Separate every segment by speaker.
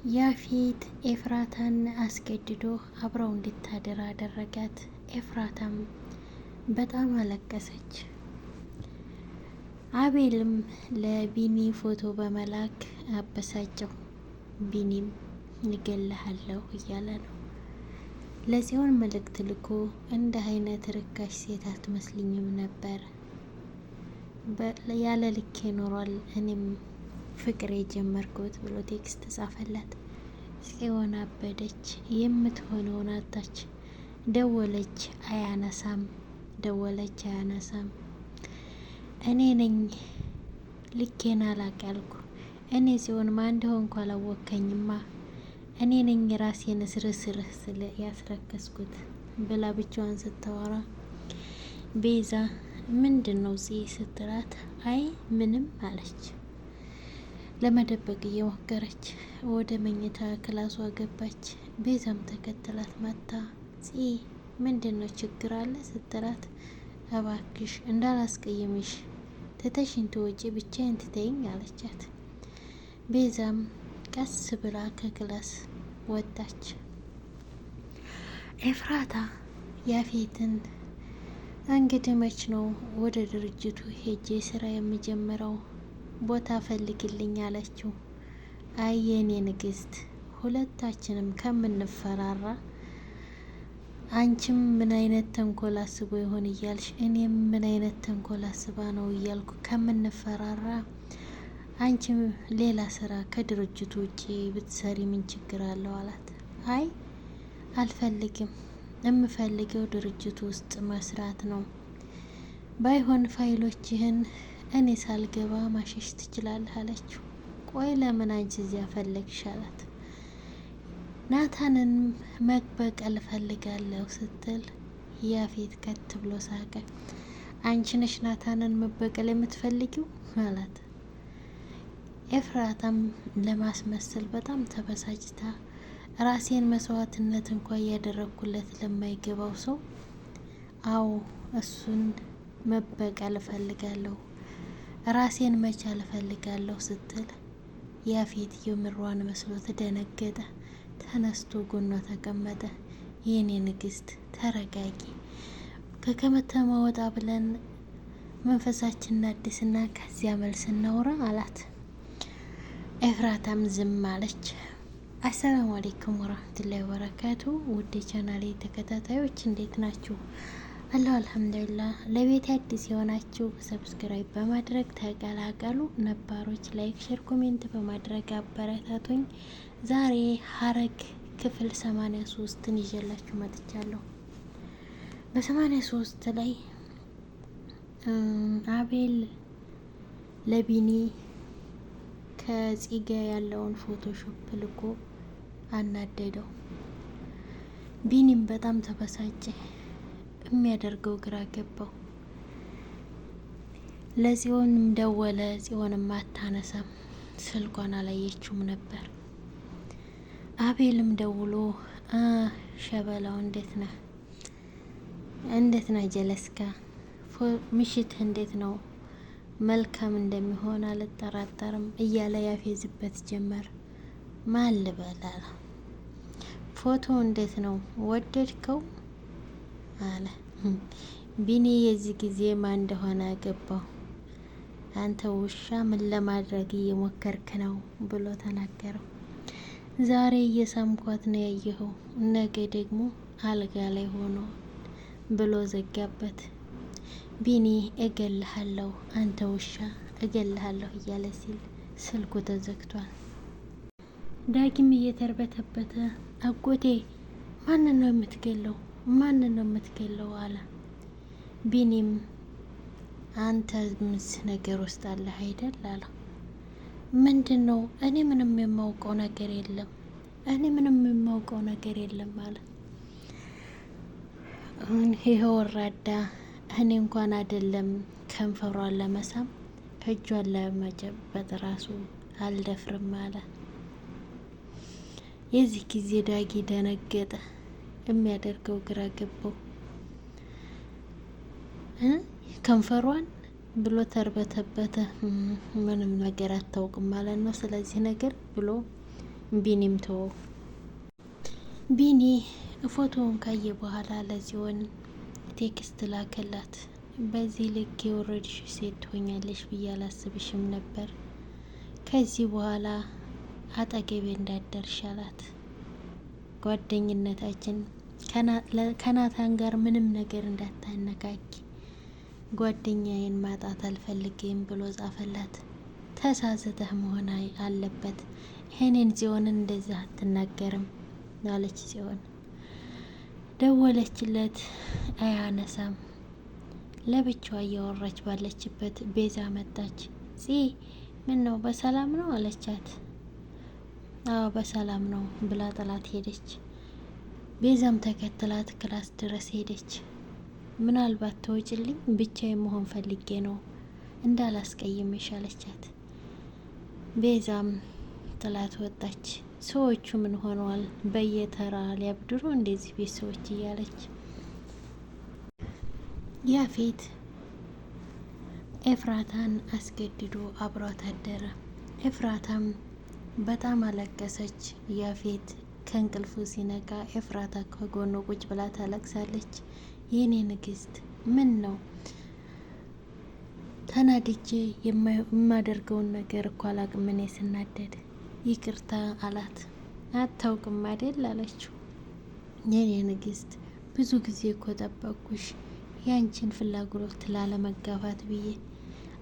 Speaker 1: ያፌት ኤፍራታን አስገድዶ አብረው እንድታድር አደረጋት። ኤፍራታም በጣም አለቀሰች። አቤልም ለቢኒ ፎቶ በመላክ አበሳጨው። ቢኒም እገልሃለሁ እያለ ነው። ለጽዮን መልእክት ልኮ እንደ አይነት ርካሽ ሴት አትመስልኝም ነበር፣ ያለ ልክ ኖሯል እኔም ፍቅር የጀመርኩት ብሎ ቴክስት ጻፈላት። ጽዮን አበደች። የምትሆነውን አጣች። ደወለች አያነሳም፣ ደወለች አያነሳም። እኔ ነኝ ልኬን አላቅ ያልኩ፣ እኔ ጽዮን ማን እንደሆንኩ አላወከኝማ፣ እኔ ነኝ ራሴን ስርስርህ ስለ ያስረከስኩት ብላ ብቻዋን ስታወራ ቤዛ ምንድን ነው ስትላት አይ ምንም አለች። ለመደበቅ እየሞከረች ወደ መኝታ ክላሷ ገባች። ቤዛም ተከትላት መታ ምንድን ነው ችግር አለ ስትላት እባክሽ እንዳላስቀይምሽ ትተሽኝ ትወጪ ብቻዬን ትተይኝ አለቻት። ቤዛም ቀስ ብላ ከክላስ ወጣች። ኤፍራታ ያፌትን እንግዲህ መች ነው ወደ ድርጅቱ ሄጄ ስራ የምጀምረው ቦታ ፈልግልኝ አለችው። አይ የኔ ንግስት ሁለታችንም ከምንፈራራ አንቺም ምን አይነት ተንኮል አስቦ ይሆን እያልሽ እኔም ምን አይነት ተንኮል አስባ ነው እያልኩ ከምንፈራራ አንቺም ሌላ ስራ ከድርጅቱ ውጪ ብትሰሪ ምን ችግር አለው አላት። አይ አልፈልግም፣ የምፈልገው ድርጅቱ ውስጥ መስራት ነው። ባይሆን ፋይሎችህን እኔ ሳልገባ ማሸሽ ትችላለህ አለችው። ቆይ ለምን አንቺ እዚያ ፈለግሽ አላት። ናታንን መበቀል ፈልጋለሁ ስትል ያፌት ከት ብሎ ሳቀ። አንቺ ነሽ ናታንን መበቀል የምትፈልጊው አላት። ኤፍራታም ለማስመሰል በጣም ተበሳጭታ ራሴን መስዋዕትነት እንኳን እያደረኩለት ለማይገባው ሰው አዎ እሱን መበቀል እፈልጋለሁ፣ ራሴን መቻል እፈልጋለሁ ስትል ያፌት የምሯን መስሎት ደነገጠ። ተነስቶ ጎኗ ተቀመጠ። የኔ ንግስት ተረጋጊ፣ ከከተማ ወጣ ብለን መንፈሳችንን አድስና ከዚያ መልስ እናውራ አላት። ኤፍራታም ዝም አለች። አሰላሙ አለይኩም ወራህመቱላሂ ወበረካቱ። ውድ ቻናሌ ተከታታዮች እንዴት ናችሁ? አላሁ አልሐምዱሊላህ። ለቤት አዲስ የሆናችሁ ሰብስክራይብ በማድረግ ተቀላቀሉ። ነባሮች ላይክ፣ ሼር፣ ኮሜንት በማድረግ አበረታቱኝ። ዛሬ ሐረግ ክፍል 83ን ይዤላችሁ መጥቻለሁ። በ83 ላይ አቤል ለቢኒ ከጽጌ ያለውን ፎቶሾፕ ልኮ አናደደው። ቢኒም በጣም ተበሳጨ። የሚያደርገው ግራ ገባው። ለጽዮንም ደወለ። ጽዮንም አታነሳም፣ ስልኳን አላየችውም ነበር። አቤልም ደውሎ ሸበላው እንዴት ነህ? እንዴት ነህ ጀለስካ? ምሽት እንዴት ነው? መልካም እንደሚሆን አልጠራጠርም እያለ ያፌዝበት ጀመር። ማን ልበል አለ። ፎቶ እንዴት ነው ወደድከው አለ። ቢኒ የዚህ ጊዜ ማን እንደሆነ ገባው። አንተ ውሻ ምን ለማድረግ እየሞከርክ ነው ብሎ ተናገረው። ዛሬ እየሳምኳት ነው ያየኸው፣ ነገ ደግሞ አልጋ ላይ ሆኖ ብሎ ዘጋበት። ቢኒ እገልሃለሁ፣ አንተ ውሻ እገልሃለሁ እያለ ሲል ስልኩ ተዘግቷል። ዳጊም እየተርበተበተ አጎቴ ማንን ነው የምትገለው? ማንን ነው የምትገለው አለ። ቢኒም አንተ ምስ ነገር ውስጥ አለህ አይደል አለ። ምንድን ነው? እኔ ምንም የማውቀው ነገር የለም፣ እኔ ምንም የማውቀው ነገር የለም አለ። ይሄ ወራዳ እኔ እንኳን አይደለም ከንፈሯን ለመሳም እጇን ለመጨበጥ ራሱ አልደፍርም አለ። የዚህ ጊዜ ዳጊ ደነገጠ። የሚያደርገው ግራ ገባው። ከንፈሯን ብሎ ተርበተበተ። ምንም ነገር አታውቅም ማለት ነው ስለዚህ ነገር ብሎ ቢኒም ተወው። ቢኒ ፎቶውን ካየ በኋላ ለጽዮን ቴክስት ላከላት። በዚህ ልክ የወረድሽ ሴት ትሆኛለሽ ብዬ አላስብሽም ነበር። ከዚህ በኋላ አጠገቤ እንዳደርሽ አላት። ጓደኝነታችን ከናታን ጋር ምንም ነገር እንዳታነካኪ፣ ጓደኛዬን ማጣት አልፈልግም ብሎ ጻፈላት። ተሳስተህ መሆን አለበት፣ እኔን ጽዮንን እንደዚህ አትናገርም አለች ጽዮን። ደወለችለት፣ አያነሳም። ለብቻዋ እያወራች ባለችበት ቤዛ መጣች። ምን ነው በሰላም ነው አለቻት። አዎ በሰላም ነው ብላ ጥላት ሄደች። ቤዛም ተከትላት ክላስ ድረስ ሄደች። ምናልባት ተወጭልኝ ብቻዬን መሆን ፈልጌ ነው እንዳላስቀይምሽ አለቻት። ቤዛም ጥላት ወጣች። ሰዎቹ ምን ሆነዋል? በየተራ ሊያብድሩ እንደዚህ ቤት ሰዎች እያለች ያፌት ኤፍራታን አስገድዶ አብሯት አደረ። ኤፍራታም በጣም አለቀሰች። ያፌት ከእንቅልፉ ሲነቃ ኤፍራታ ከጎኑ ቁጭ ብላ ታለቅሳለች። የኔ ንግስት ምን ነው? ተናድጄ የማደርገውን ነገር እኮ አላቅም እኔ ስናደድ ይቅርታ አላት። አታውቅም አይደል አለችው። የኔ ንግስት ብዙ ጊዜ እኮ ጠበቅኩሽ ያንቺን ፍላጎት ላለመጋፋት ብዬ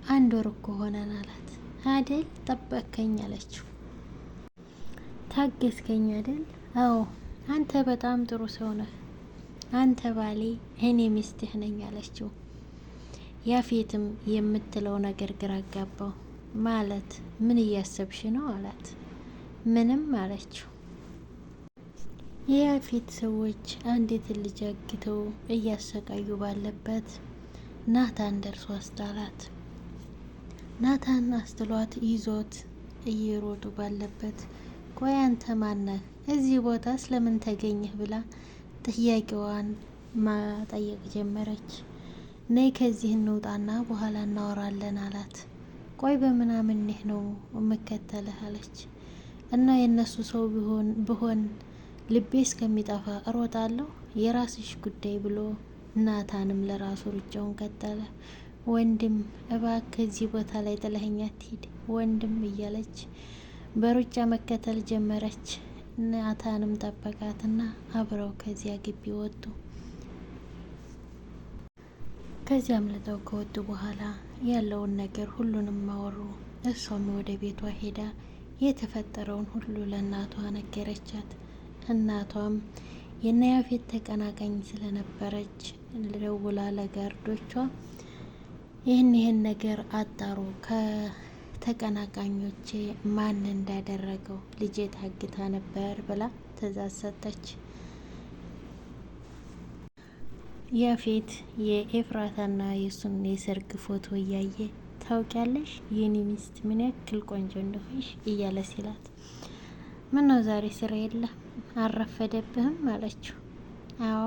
Speaker 1: 1 ወር እኮ ሆነን አላት። አደል ጠበቅከኝ አለችው። ታገስከኝ አይደል? አዎ አንተ በጣም ጥሩ ሰው ነህ። አንተ ባሌ እኔ ሚስትህ ነኝ አለችው። ያፌትም የምትለው ነገር ግራ አጋባው። ማለት ምን እያሰብሽ ነው አላት። ምንም አለችው። የያፌት ሰዎች አንዲትን ልጅ አግተው እያሰቃዩ ባለበት ናታን ደርሶ አስጣላት። ናታን አስጥሏት ይዞት እየሮጡ ባለበት ቆይ አንተ ማነህ? እዚህ ቦታ ስለምን ተገኘህ? ብላ ጥያቄዋን ማጠየቅ ጀመረች። ነይ ከዚህ እንውጣና በኋላ እናወራለን አላት። ቆይ በምናምንህ ነው የምከተልህ አለች። እና የእነሱ ሰው ብሆን ልቤ እስከሚጠፋ እሮጣለሁ፣ የራስሽ ጉዳይ ብሎ ናታንም ለራሱ ሩጫውን ቀጠለ። ወንድም እባክህ ከዚህ ቦታ ላይ ጥለኸኝ አትሂድ ወንድም እያለች በሩጫ መከተል ጀመረች። ናታንም ጠበቃትና አብረው ከዚያ ግቢ ወጡ። ከዚያ አምልጠው ከወጡ በኋላ ያለውን ነገር ሁሉንም አወሩ። እሷም ወደ ቤቷ ሄዳ የተፈጠረውን ሁሉ ለእናቷ ነገረቻት። እናቷም የናያፌት ተቀናቃኝ ስለነበረች ደውላ ለጋርዶቿ ይህን ነገር አጣሩ፣ ከተቀናቃኞቼ ማን እንዳደረገው ልጄ ታግታ ነበር ብላ ትዕዛዝ ሰጠች። ያፌት የኤፍራታና የሱን የሰርግ ፎቶ እያየ ታውቂያለሽ የኔ ሚስት ምን ያክል ቆንጆ እንደሆንሽ እያለ ሲላት፣ ምነው ዛሬ ስራ የለም አረፈደብህም አለችው። አዎ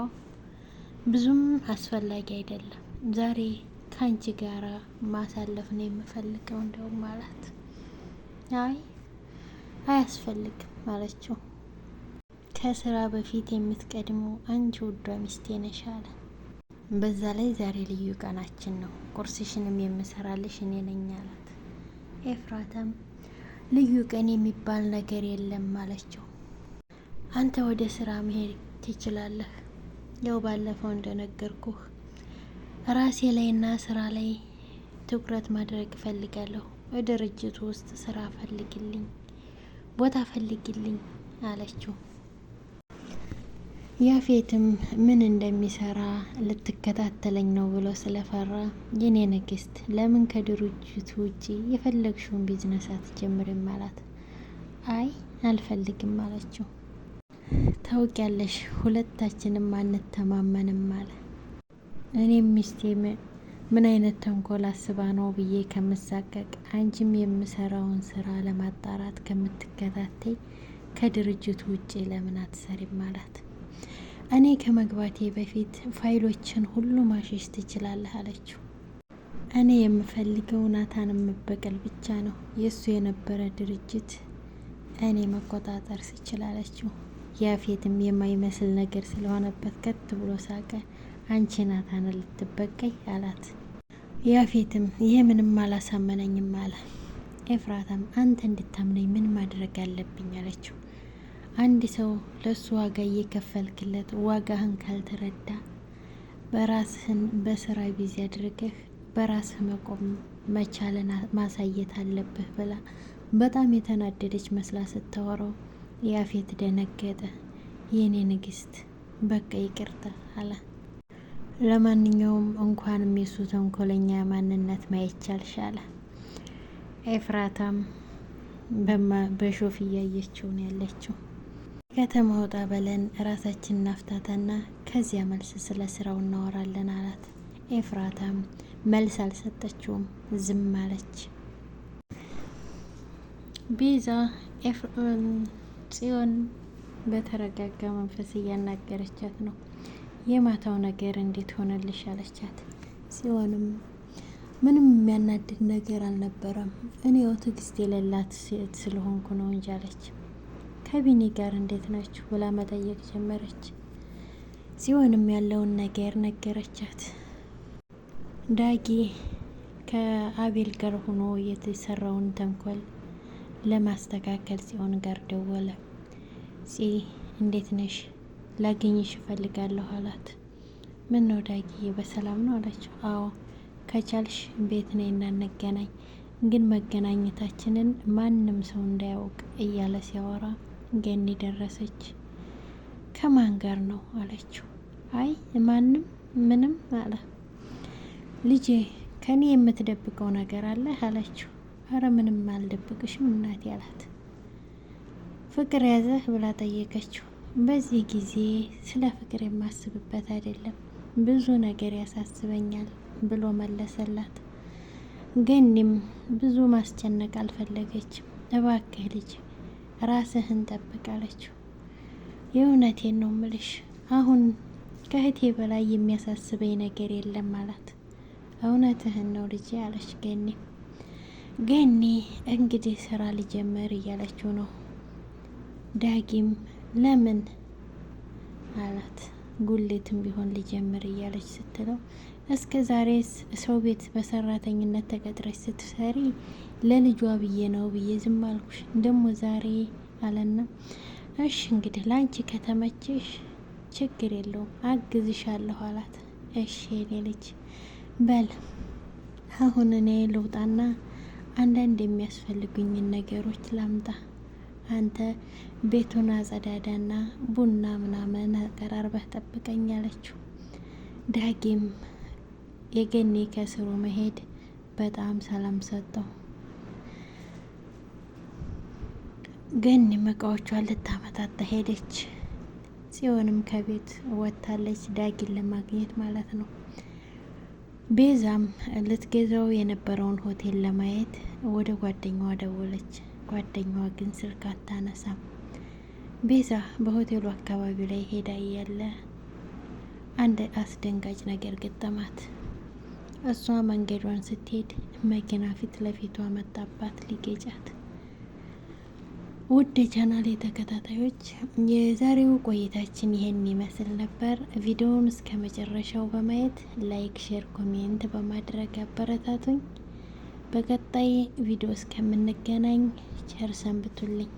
Speaker 1: ብዙም አስፈላጊ አይደለም፣ ዛሬ ከአንቺ ጋራ ማሳለፍ ነው የምፈልገው እንደውም አላት። አይ አያስፈልግም አለችው። ከስራ በፊት የምትቀድመው አንቺ ውዷ ሚስቴ ነሽ አለ። በዛ ላይ ዛሬ ልዩ ቀናችን ነው፣ ቁርስሽንም የምሰራልሽ እኔ ነኝ አላት። ኤፍራታም ልዩ ቀን የሚባል ነገር የለም አለችው። አንተ ወደ ስራ መሄድ ትችላለህ፣ ያው ባለፈው እንደነገርኩህ ራሴ ላይና ስራ ላይ ትኩረት ማድረግ እፈልጋለሁ። በድርጅቱ ውስጥ ስራ ፈልግልኝ፣ ቦታ ፈልግልኝ አለችው። ያፌትም ምን እንደሚሰራ ልትከታተለኝ ነው ብሎ ስለፈራ የኔ ንግስት ለምን ከድርጅቱ ውጪ የፈለግሽውን ቢዝነስ አትጀምርም አላት። አይ አልፈልግም አለችው። ታውቂያለሽ ሁለታችንም አንተማመንም አለ። እኔም ሚስቴ ምን አይነት ተንኮል አስባ ነው ብዬ ከምሳቀቅ አንቺም የምሰራውን ስራ ለማጣራት ከምትከታተይ ከድርጅቱ ውጪ ለምን አትሰሪም አላት። እኔ ከመግባቴ በፊት ፋይሎችን ሁሉ ማሸሽ ትችላለህ አለችው። እኔ የምፈልገው ናታን መበቀል ብቻ ነው። የእሱ የነበረ ድርጅት እኔ መቆጣጠር ስችላለችው። ያፌትም የማይመስል ነገር ስለሆነበት ከት ብሎ ሳቀ። አንቺ ናታን ልትበቀይ አላት። ያፌትም ይሄ ምንም አላሳመነኝም አለ። ኤፍራታም አንተ እንድታምነኝ ምን ማድረግ አለብኝ አለችው። አንድ ሰው ለሱ ዋጋ እየከፈልክለት ዋጋህን ካልተረዳ በራስህን በስራ ቢዚ አድርገህ በራስህ መቆም መቻልን ማሳየት አለብህ ብላ በጣም የተናደደች መስላ ስታወራው ያፌት ደነገጠ። የኔ ንግስት በቃ ይቅርታ አለ። ለማንኛውም እንኳንም የሱ ተንኮለኛ ማንነት ማየት ቻልሽ አለ። ኤፍራታም በሾፍ እያየችው ነው ያለችው። ከተማ ወጣ በለን ራሳችን ናፍታታና ከዚያ መልስ ስለ ስራው እናወራለን አላት። ኤፍራታም መልስ አልሰጠችውም፣ ዝም አለች። ቤዛ ጽዮን በተረጋጋ መንፈስ እያናገረቻት ነው። የማታው ነገር እንዴት ሆነልሽ አለቻት። ጽዮንም ምንም የሚያናድድ ነገር አልነበረም፣ እኔው ትዕግስት የሌላት ሴት ስለሆንኩ ነው እንጂ አለች። ከቢኒ ጋር እንዴት ናችሁ ብላ መጠየቅ ጀመረች። ጽዮንም ያለውን ነገር ነገረቻት። ዳጊ ከአቤል ጋር ሆኖ የተሰራውን ተንኮል ለማስተካከል ጽዮን ጋር ደወለ። እንዴት ነሽ? ላገኝሽ እፈልጋለሁ አላት። ምን ነው ዳጊ በሰላም ነው አለችው። አዎ ከቻልሽ ቤት ነይ እና እንገናኝ፣ ግን መገናኘታችንን ማንም ሰው እንዳያውቅ እያለ ሲያወራ ገኒ ደረሰች። ከማን ጋር ነው አለችው። አይ ማንም ምንም አለ። ልጄ ከኔ የምትደብቀው ነገር አለ አለችው። አረ ምንም አልደብቅሽም እናቴ አላት። ፍቅር ያዘህ ብላ ጠየቀችው። በዚህ ጊዜ ስለ ፍቅር የማስብበት አይደለም፣ ብዙ ነገር ያሳስበኛል ብሎ መለሰላት። ገኒም ብዙ ማስጨነቅ አልፈለገችም። እባክህ ልጅ ራስህን ጠብቅ አለችው። የእውነቴን ነው ምልሽ፣ አሁን ከእህቴ በላይ የሚያሳስበኝ ነገር የለም አላት። እውነትህን ነው ልጄ አለች ገኒ። ገኒ እንግዲህ ስራ ሊጀምር እያለችው ነው። ዳጊም ለምን አላት። ጉሌትም ቢሆን ሊጀምር እያለች ስትለው እስከ ዛሬስ ሰው ቤት በሰራተኝነት ተቀጥረች ስትሰሪ ለልጇ ብዬ ነው ብዬ ዝም አልኩሽ፣ ደግሞ ዛሬ አለና እሺ እንግዲህ ላንቺ ከተመችሽ ችግር የለውም አግዝሻለሁ አላት። እሺ የኔ ልጅ በል አሁን እኔ ልውጣና አንዳንድ የሚያስፈልጉኝን ነገሮች ላምጣ፣ አንተ ቤቱን አጸዳዳና ቡና ምናምን አቀራርበህ ጠብቀኝ አለችው። ዳጊም የገኒ ከስሩ መሄድ በጣም ሰላም ሰጠው። ገኒ እቃዎቿን ልታመጣጣ ሄደች። ጽዮንም ከቤት ወጥታለች፣ ዳጊን ለማግኘት ማለት ነው። ቤዛም ልትገዛው የነበረውን ሆቴል ለማየት ወደ ጓደኛዋ ደወለች። ጓደኛዋ ግን ስልክ አታነሳም። ቤዛ በሆቴሉ አካባቢ ላይ ሄዳ እያለ አንድ አስደንጋጭ ነገር ገጠማት። እሷ መንገዷን ስትሄድ መኪና ፊት ለፊቷ መጣባት ሊገጫት። ውድ የቻናሌ ተከታታዮች የዛሬው ቆይታችን ይሄን ይመስል ነበር። ቪዲዮውን እስከ መጨረሻው በማየት ላይክ፣ ሼር፣ ኮሜንት በማድረግ አበረታቱኝ። በቀጣይ ቪዲዮ እስከምንገናኝ ቸር ሰንብቱልኝ።